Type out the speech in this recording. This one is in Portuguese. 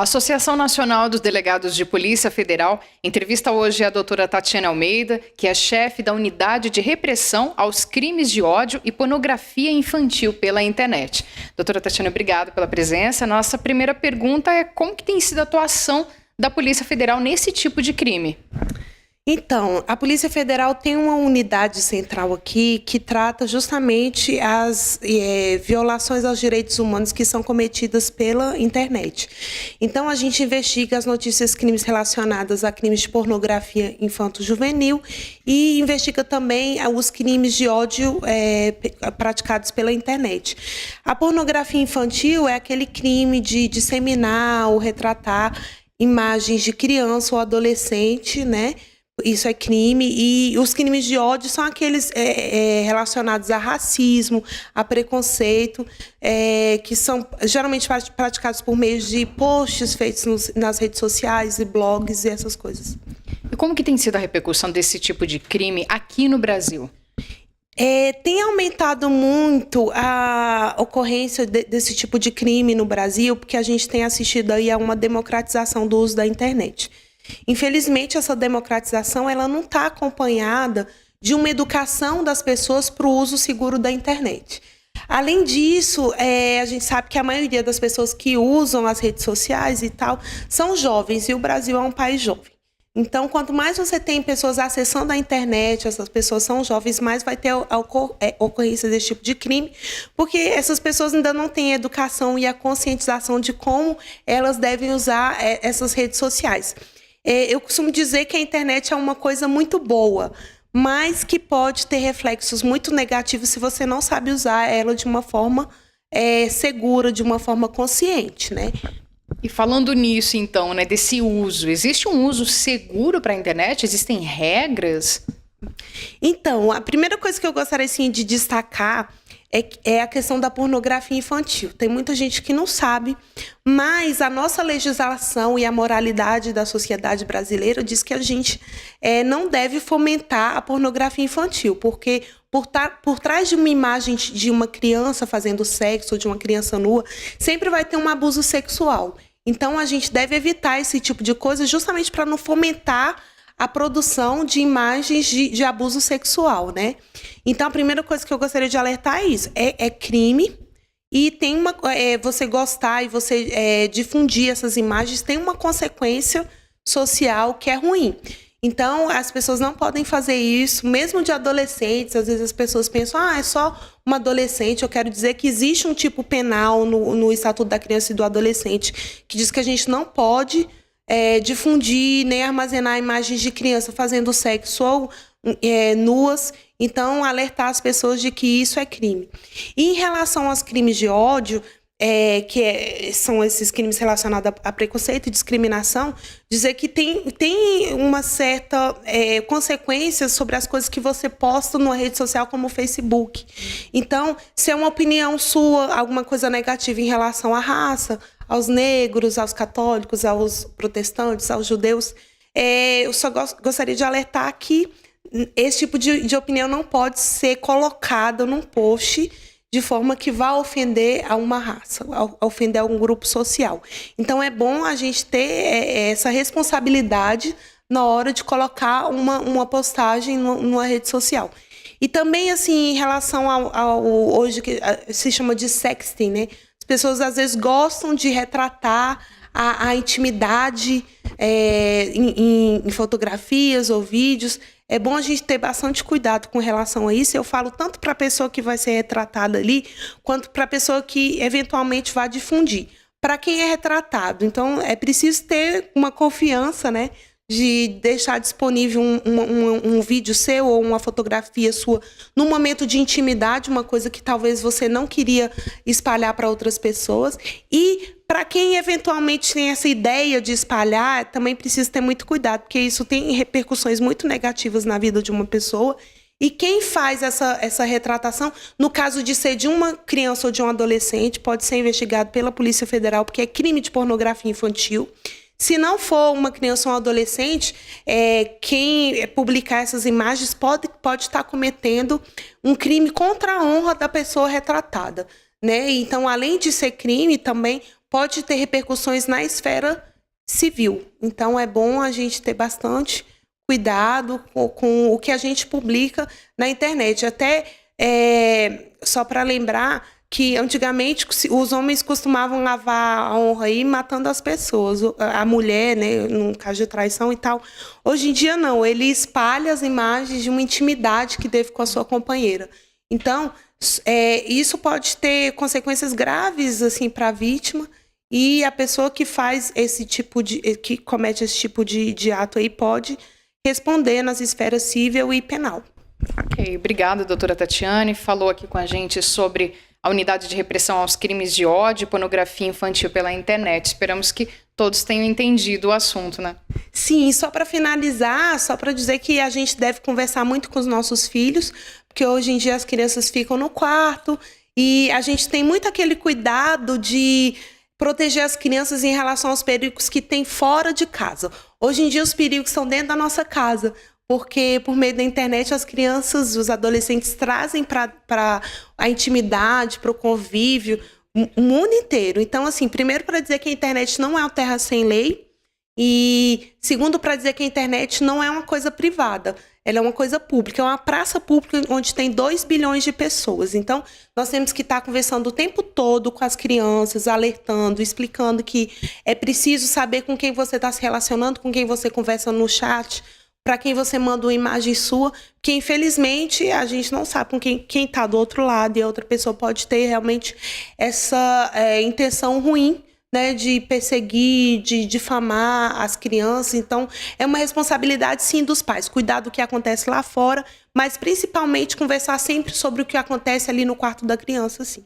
A Associação Nacional dos Delegados de Polícia Federal entrevista hoje a doutora Tatiana Almeida, que é chefe da Unidade de Repressão aos Crimes de Ódio e Pornografia Infantil pela Internet. Doutora Tatiana, obrigado pela presença. Nossa primeira pergunta é como que tem sido a atuação da Polícia Federal nesse tipo de crime? Então, a Polícia Federal tem uma unidade central aqui que trata justamente as violações aos direitos humanos que são cometidas pela internet. Então, a gente investiga as notícias crimes relacionadas a crimes de pornografia infanto-juvenil e investiga também os crimes de ódio praticados pela internet. A pornografia infantil é aquele crime de disseminar ou retratar imagens de criança ou adolescente, né? Isso é crime, e os crimes de ódio são aqueles relacionados a racismo, a preconceito, que são geralmente praticados por meio de posts feitos nas redes sociais e blogs e essas coisas. E como que tem sido a repercussão desse tipo de crime aqui no Brasil? Tem aumentado muito a ocorrência desse tipo de crime no Brasil, porque a gente tem assistido aí a uma democratização do uso da internet. Infelizmente, essa democratização ela não está acompanhada de uma educação das pessoas para o uso seguro da internet. Além disso, a gente sabe que a maioria das pessoas que usam as redes sociais e tal são jovens, e o Brasil é um país jovem. Então, quanto mais você tem pessoas acessando a internet, essas pessoas são jovens, mais vai ter a ocorrência desse tipo de crime, porque essas pessoas ainda não têm a educação e a conscientização de como elas devem usar essas redes sociais. Eu costumo dizer que a internet é uma coisa muito boa, mas que pode ter reflexos muito negativos se você não sabe usar ela de uma forma segura, de uma forma consciente, né? E falando nisso, então, né, desse uso, existe um uso seguro para a internet? Existem regras? Então, a primeira coisa que eu gostaria assim, de destacar é a questão da pornografia infantil. Tem muita gente que não sabe, mas a nossa legislação e a moralidade da sociedade brasileira diz que a gente não deve fomentar a pornografia infantil, porque por trás de uma imagem de uma criança fazendo sexo ou de uma criança nua, sempre vai ter um abuso sexual. Então, a gente deve evitar esse tipo de coisa justamente para não fomentar a produção de imagens de abuso sexual, né? Então, a primeira coisa que eu gostaria de alertar é isso. É crime, e tem você gostar e você difundir essas imagens tem uma consequência social que é ruim. Então, as pessoas não podem fazer isso, mesmo de adolescentes. Às vezes as pessoas pensam, é só uma adolescente. Eu quero dizer que existe um tipo penal no Estatuto da Criança e do Adolescente que diz que a gente não pode difundir nem armazenar imagens de criança fazendo sexo ou nuas. Então, alertar as pessoas de que isso é crime. E em relação aos crimes de ódio, são esses crimes relacionados a preconceito e discriminação, dizer que tem uma certa consequência sobre as coisas que você posta numa rede social como o Facebook. Então, se é uma opinião sua, alguma coisa negativa em relação à raça, aos negros, aos católicos, aos protestantes, aos judeus, eu só gostaria de alertar que esse tipo de opinião não pode ser colocada num post de forma que vá ofender a uma raça, ofender a um grupo social. Então, é bom a gente ter essa responsabilidade na hora de colocar uma postagem numa rede social. E também, assim, em relação ao hoje que se chama de sexting, né? As pessoas, às vezes, gostam de retratar a intimidade em fotografias ou vídeos. É bom a gente ter bastante cuidado com relação a isso. Eu falo tanto para a pessoa que vai ser retratada ali, quanto para a pessoa que eventualmente vai difundir. Para quem é retratado. Então, é preciso ter uma confiança, né, de deixar disponível um vídeo seu ou uma fotografia sua num momento de intimidade, uma coisa que talvez você não queria espalhar para outras pessoas. E para quem eventualmente tem essa ideia de espalhar, também precisa ter muito cuidado, porque isso tem repercussões muito negativas na vida de uma pessoa. E quem faz essa retratação, no caso de ser de uma criança ou de um adolescente, pode ser investigado pela Polícia Federal, porque é crime de pornografia infantil. Se não for uma criança ou um adolescente, quem publicar essas imagens pode estar cometendo um crime contra a honra da pessoa retratada, né? Então, além de ser crime, também pode ter repercussões na esfera civil. Então, é bom a gente ter bastante cuidado com o que a gente publica na internet. Até, só para lembrar que antigamente os homens costumavam lavar a honra aí matando as pessoas, a mulher, né, no caso de traição e tal. Hoje em dia, não. Ele espalha as imagens de uma intimidade que teve com a sua companheira. Então, isso pode ter consequências graves assim, para a vítima, e a pessoa que faz que comete esse tipo de ato aí pode responder nas esferas civil e penal. Ok, obrigada, doutora Tatiane. Falou aqui com a gente sobre a unidade de repressão aos crimes de ódio e pornografia infantil pela internet. Esperamos que todos tenham entendido o assunto, né? Sim, só para finalizar, só para dizer que a gente deve conversar muito com os nossos filhos, porque hoje em dia as crianças ficam no quarto e a gente tem muito aquele cuidado de proteger as crianças em relação aos perigos que tem fora de casa. Hoje em dia os perigos estão dentro da nossa casa, porque por meio da internet as crianças, os adolescentes trazem para a intimidade, para o convívio, o mundo inteiro. Então, assim, primeiro para dizer que a internet não é uma terra sem lei, e segundo para dizer que a internet não é uma coisa privada, ela é uma coisa pública, é uma praça pública onde tem 2 bilhões de pessoas. Então, nós temos que estar conversando o tempo todo com as crianças, alertando, explicando que é preciso saber com quem você está se relacionando, com quem você conversa no chat, para quem você manda uma imagem sua, que infelizmente a gente não sabe com quem está do outro lado, e a outra pessoa pode ter realmente essa intenção ruim, né, de perseguir, de difamar as crianças. Então, é uma responsabilidade, sim, dos pais. Cuidar do que acontece lá fora, mas principalmente conversar sempre sobre o que acontece ali no quarto da criança, sim.